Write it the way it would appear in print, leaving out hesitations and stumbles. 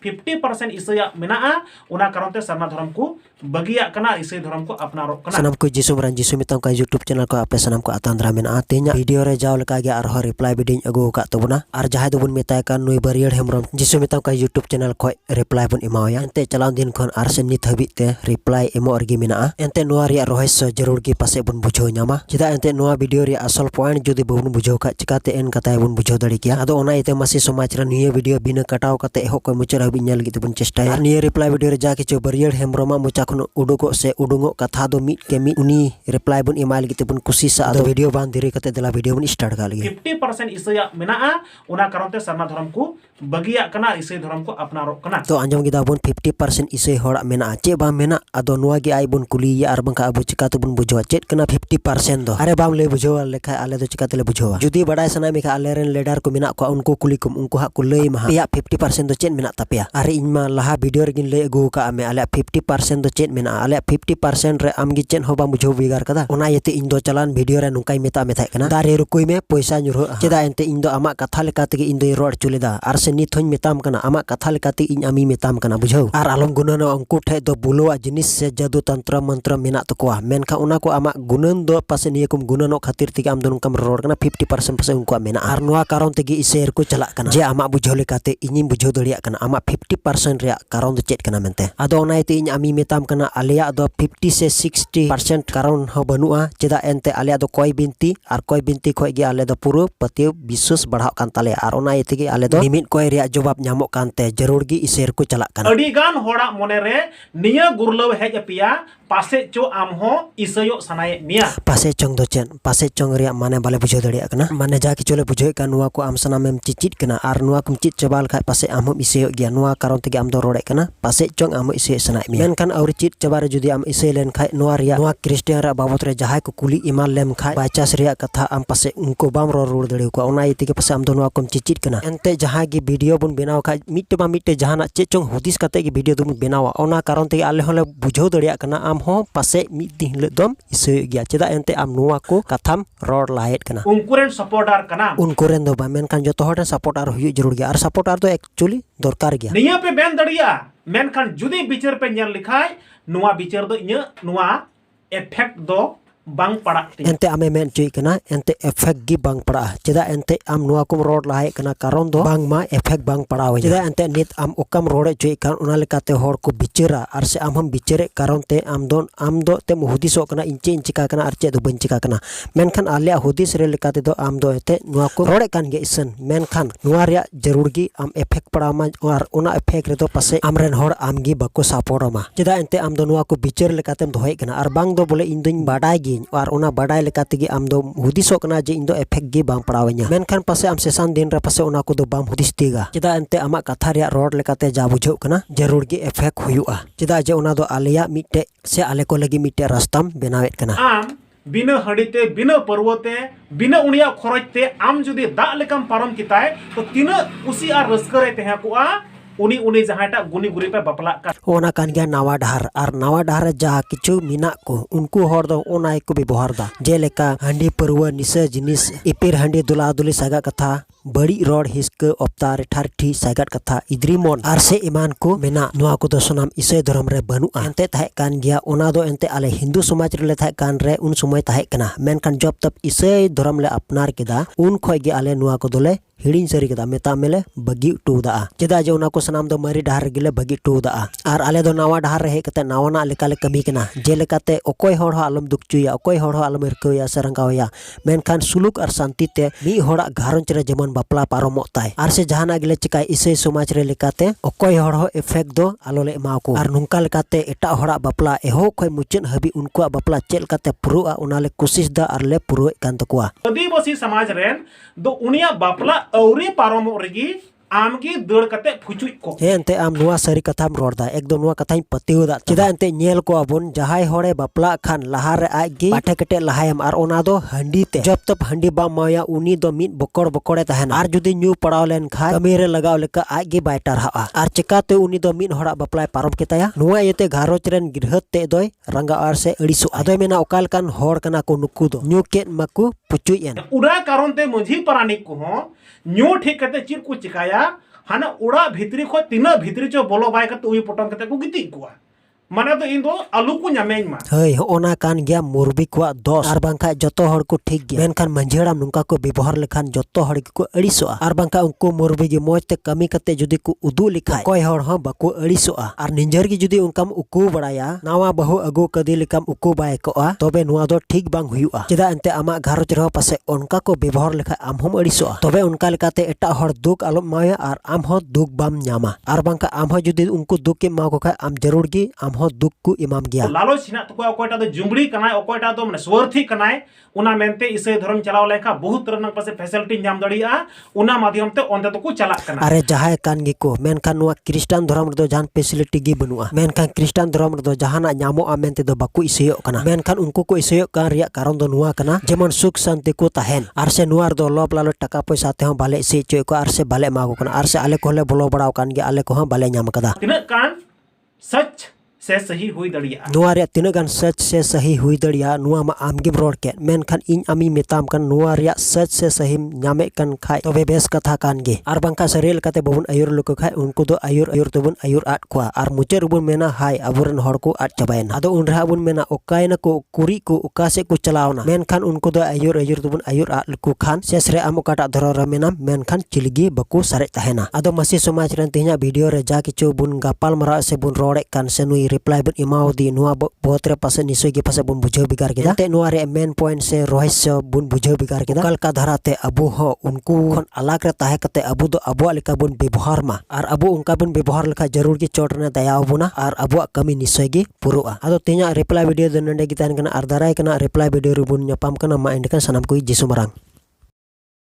50% ईसाया मेना उना कारण ते सारना धर्म को बगिया कना ईसाई धर्म को अपनारो कना सनम को जिसु मरान जिसु मितम का यूट्यूब चैनल को आपे सनम को आतांद्रा मेना तेना वीडियो रे जाव लका गे आर रिप्लाई वीडियो अगु का तबना आर जहां दबुन मेताय का नुई बरियर हेमरम जिसु मितम का यूट्यूब चैनल को रिप्लाई बुन इमाया एंते चलाव दिन खन आर से नित हबि ते रिप्लाई एमो रगी मेना एंते नोआ रिया रहस्य जरूर गी पासे बुन बुझो न्यामा चिदा एंते नोआ वीडियो रे असल पॉइंट जुदी बुन बुझो का चिकाते एन कताय बुन बुझो दड़ी किया आदो ओना इते मसी समाज रे निया वीडियो बिना कटाव कते हो कोई मुचर हबि नेल गी बुन चेष्टाया निया रिप्लाई वीडियो रे जाके चो बरियर हेमरमा मुचा खन उडुगो से उडुंगो कथा दो मिट के मिट उनी रिप्लाई बुन इमाइल गी बुन कुसिसा आदो वीडियो बान दिरे कते दला वीडियो बुन स्टार्ट का लगी 50% ईसाया मेना उना कारण ते सारना धर्म को बगिया कना ईसाई धर्म को अपनारो कना तो अंजम गिदा बुन 50% ईसाई होड़ा मेना चे बा मेना आदो नुआ गी आई बुन कुलिया आर बंका अबु चिका तो बुन बुझवा चेत कना 50% दो अरे बाम ले बुझवा लेखा आले दो चिका तले बुझवा जुदी बडाय सना मेखा आले रेन लेडर को मेना को उनको कुलिकुम उनको हा कुलई मा या 50% दो चेत मेना तपिया अरे इनमा लहा वीडियो रेगिन ले अगु का आमे आले 50% दो चेत मेना आले 50% रे आमगी चेन हो बा बुझो बिगार कदा ओना यते इन दो चलान वीडियो रे नुकाई मेता मेथाय कना दारे रुकुई में पैसा nyuruh चेदा एंते इन दो आमा कथा लेकाते इन दो रोड चुलेदा आर से नित होኝ मेताम कना आमा कथा लेकाते इन आमी मेताम कना बुझो आर आलम गुनन अंकु ठे दो बुलोआ जिनिस से जादू तंत्र मंत्र मेना तकोआ मेनखा उना को आमा गुनन दो पासे नियकुम गुननो खातिर तिगे आम दोन कम रोड कना 50% पासे उनको मेना आर नुआ कारण तेगे इसेर को चला कना जे आमा बुझो लेकाते इनि बुझो दड़िया कना आमा 50% रे कारण दो चेत कना मेनते आदो ओनाइते इन आमी मेताम कना आलिया दो 50 से 60% कारण हो बनुआ चेदा एंते आलिया दो कोई बिनती आर कोई बिनती खोय गे आले दो पुरो पतियो विश्वास बढ़ाव कान ताले आर ओना इतेगे आले दो निमित कोय रिया जवाब न्यामो कानते जरूर गी इसेर को चला कना अडी गान होड़ा मोने रे निया गुरलव हेज पिया पासे चो आम हो ईसायो सनाये मिया पासे चोंग दो चेन पासे चोंग रिया माने बाले बुझो दड़िया कना माने जाके चोले बुझो का नुआ को आम सना मेम चिचिट कना आर नुआ कुम चिट चबाल खाय पासे आम हम इसेयो गिया नुआ कारण तेगे आम दो रोड़े कना पासे चोंग आम इसे सनाय मिया मेनखान औरी चिट चबारे जुदी आम इसे लेन खाय नुआ रिया नुआ क्रिश्चियन रा बाबत रे जहाय को कुली इमान लेम खाय बाचास रिया कथा आम पासे उनको बाम रोड़ दड़े को ओना इतेगे पासे आम दो नुआ कुम चिचिट कना एंते जहाय गी वीडियो बुन बेनाव खाय मिट्टे बा मिट्टे जहाना चे चोंग हुदिस काते गी वीडियो दुन बेनावा ओना कारण तेगे आले होले बुझो दड़िया कना आम हो पासे मिट दिन ले दम इसे गिया चेदा एंते आम नुआ को कथाम रोड लाहेट कना उनकुरेन सपोर्टर कना उनकुरेन दो बा मेनखान जतो हर सपोर्टर हुई जरूर गया और सपोर्टर तो एक्चुअली दरकार गया निया पे बेन दड़िया मेनखान जुदी बिचार पे नेल लिखाय नुआ बिचार दो इnya नुआ इफेक्ट दो बांग पड़ा एंते आमे मेन चुई कना एंते इफेक्ट गी बांग पड़ा चेदा एंते आम नुआ कुम रोड लाहे कना कारण दो बांग मा इफेक्ट बांग पड़ा वे चेदा एंते नित आम ओकम रोड चुई कान उना लेकाते होर को बिचरा आर से आम हम बिचरे कारण ते आम दो ते हुदिसो कना इंचे इंचिका कना आर चे दो बंचिका कना मेनखान आलिया हुदिस रे लेकाते दो आम दो एते नुआ को रोडे कान गे इसन मेनखान नुआ रिया जरूर गी आम इफेक्ट पड़ा मा और उना इफेक्ट रे दो पासे आमरेन होर आम गी बको सपोर्ट मा चेदा एंते आम दो नुआ को बिचर लेकातेम दोहे कना आर बांग दो बोले इन दुन बाडाय गी और उना बाडाय लेकाते गी आम दो हुदिसो कना जे इन दो इफेक्ट गी बांग पड़ावenya मेनखान पासे आम सेसान दिन रे पासे उना को दो बाम हुदिस तेगा चेदा एंते आमा कथा रिया रोड लेकाते जा बुझो कना जरूर गी इफेक्ट हुयुआ चेदा जे उना दो आलिया मिट्टे से आले को लगी मिट्टे रास्ताम बेनावेत कना आम बिना हड़ीते बिना पर्वते बिना उनिया खरचते आम जुदी दा लेकम पारम किताय तो तीना उसी आर रस्करे तेहा कुआ उनी उनी जहाटा गुनी गुरी पे बपला का ओना कान गया नावा डहार आर नावा डहार जहा किछु मिना को उनको हर दो ओना को व्यवहार दा जेलेका हंडी परवा निसा जिनिस इपिर हंडी दुला दुली सागा कथा बड़ी रोड हिस्क अवतार ठारठी सागाट कथा इद्रीमोन आर से ईमान को मेना नुआ को दो सनाम इसे धर्म रे बनुआ एंते ताहे कान गया ओना दो एंते आले हिंदू समाज रे ताहे कान रे उन समय ताहे कना मेनखान जब तब इसे धर्म ले अपनार केदा उन खोय गे आले नुआ को दोले हिड़िन सरी केदा मेता मेले बगी टूदा चेदा जे उना को सनाम दो मरी डहार गिले बगी टूदा आर आले दो नावा डहार रे कते नावाना लेकाले कमी कना जे लेकाते ओकोय होड़ हो आलम दुखचुया ओकोय होड़ हो आलम रकया सरंगावया मेनखान सुलुक आर शांति ते मी होड़ा घारंच रे जेमन बापला पारमोक ताय आर से जहाना गिले चिकाय इसे समाज रे लेकाते ओकोय होड़ हो इफेक्ट दो आलोले एमाव को आर नुंका लेकाते एटा होड़ा बापला एहो खोय मुचन हबी उनको बापला चेल लेकाते पुरुआ उनाले कोशिश दा आर ले पुरुए कान तकुआ आदिवासी समाज रेन दो उनिया बापला औरी पारमो रेगी आमगी दड़ कते फुचुई को एंते आम नुआ सरी कथाम रोड़दा एकदम नुआ कथाई पतिउदा चेदा एंते नेल को अबन जहाय होड़े बापला खान लहारे आगे पाठे कटे लहायम आर ओना दो हंडी ते जब तब हंडी बा माया उनी दो मिट बकड़ बकड़े तहन आर जुदी न्यू पड़ाव लेन खा कमी रे लगाव लेका आगे बाय टरहा आर चिकाते उनी दो मिट होड़ा बापला पारम केताया नुआ येते घारोच रेन गिरहत ते दोय रंगा आर से अड़िसु आदो मेना ओकाल कान होड़ कना को नुकु दो न्यू केट मकु पुचुई एन उड़ा कारण ते मझी परानिक को हो न्यू ठीक कते चिर को चिकाया हाना उड़ा भितरी खो तीना भितरी चो बोलो बाय कते उई पोटम कते को गिति कुआ माने तो इन दो आलू को ᱧᱟᱢᱮᱧ मा हई होना कान गया मुरबी को दोष आर बांखा जतो हड़ को ठीक गया मेनखान मंझेड़ाम नुका को व्यवहार लेखान जतो हड़ को अड़िसोआ आर बांखा उनको मुरबी गे मोजते कमी कते जुदी को उदू लिखाय कोई हड़ हो बाको अड़िसोआ आर निंजर गे जुदी उनकाम उकू बड़ाया नावा बहु अगु कदी लेकाम उकू बाय कोआ तबे नुआ दो ठीक बांग हुयुआ चेदा एंते आमा घारोज रहो पासे उनका को व्यवहार लेखा आम हम अड़िसोआ तबे उनका लेकाते एटा हड़ दुख आलम माया आर आम हो दुख बाम ᱧᱟᱢᱟ आर बांखा आम हो जुदी उनको दुख के मा को खाय आम जरूर गी आम हो दुख को इमाम गया लालच हिना तो कोयटा दो जुमड़ी कनाय कोयटा दो माने स्वार्थी कनाय उना मेनते इसे धर्म चलाव लेखा बहुत तरह पासे फैसिलिटी नाम दड़िया उना माध्यम ते ओंते तो को चला कना अरे जहाय कान गे को मेनखान नुआ क्रिस्टान धर्म रे दो जहान फैसिलिटी गे बनुआ मेनखान क्रिस्टान धर्म रे दो जहाना ᱧᱟᱢᱚᱜᱼᱟ मेनते दो बाको इसेयो कना मेनखान उनको को इसेयो कान रिया कारण दो नुआ कना जेमन सुख शांति को तहन आर से नुआर दो लोभ लालच टाका पैसा ते हो बाले इसे चोय को आर से बाले मागो कना आर से आले कोले बोलो बड़ाव कान गे आले को हां बाले ᱧᱟᱢ कदा तिना कान सच से सही हुई दड़िया नुआ रे तिना गान सच से सही हुई दड़िया नुआ मा आमगे रोड के मेनखान इन आमी मेताम कान नुआ रे सच से सही ᱧᱟᱢᱮ कान खाय तबे बेस कथा कान गे आर बांका सरेल कते बबुन आयुर लोक खाय उनको दो आयुर आयुर तबुन आयुर आट कोआ आर मुचे रुबुन मेना हाय अबुरन हड़ को आट चबायना आदो उन रहा बुन मेना ओकायना को कुरी को ओका से को चलावना मेनखान उनको दो आयुर आयुर तबुन आयुर आट लको खान शेष रे आम ओकाटा धरो रे मेना मेनखान चिलगी बको सारे तहना आदो मसी समाज रन तिना वीडियो रे जा किचो बुन गापाल मरा से बुन रोड़े कान से नुई रिप्लाई बुन इमाओ दी नुआ बहुत रे पासे निसोय गे पासे बुन बुझाव बिगार केदा ते नुआ रे मेन पॉइंट से रहस्य बुन बुझाव बिगार केदा कलका धराते अबु हो उनको खन अलग रे ताहे कते अबु दो अबुआ लेका बुन व्यवहार मा आर अबु उनका बुन व्यवहार लेखा जरूर गे चोटने दया बुना आर अबुआ कमी निसोय गे पुरुआ आदो तिना रिप्लाई वीडियो दो नंडे गितान कना आर दाराय कना रिप्लाई वीडियो रे बुन ᱧᱟᱯᱟᱢ कना मा एंडकन सनम कोई जिसु मरांग।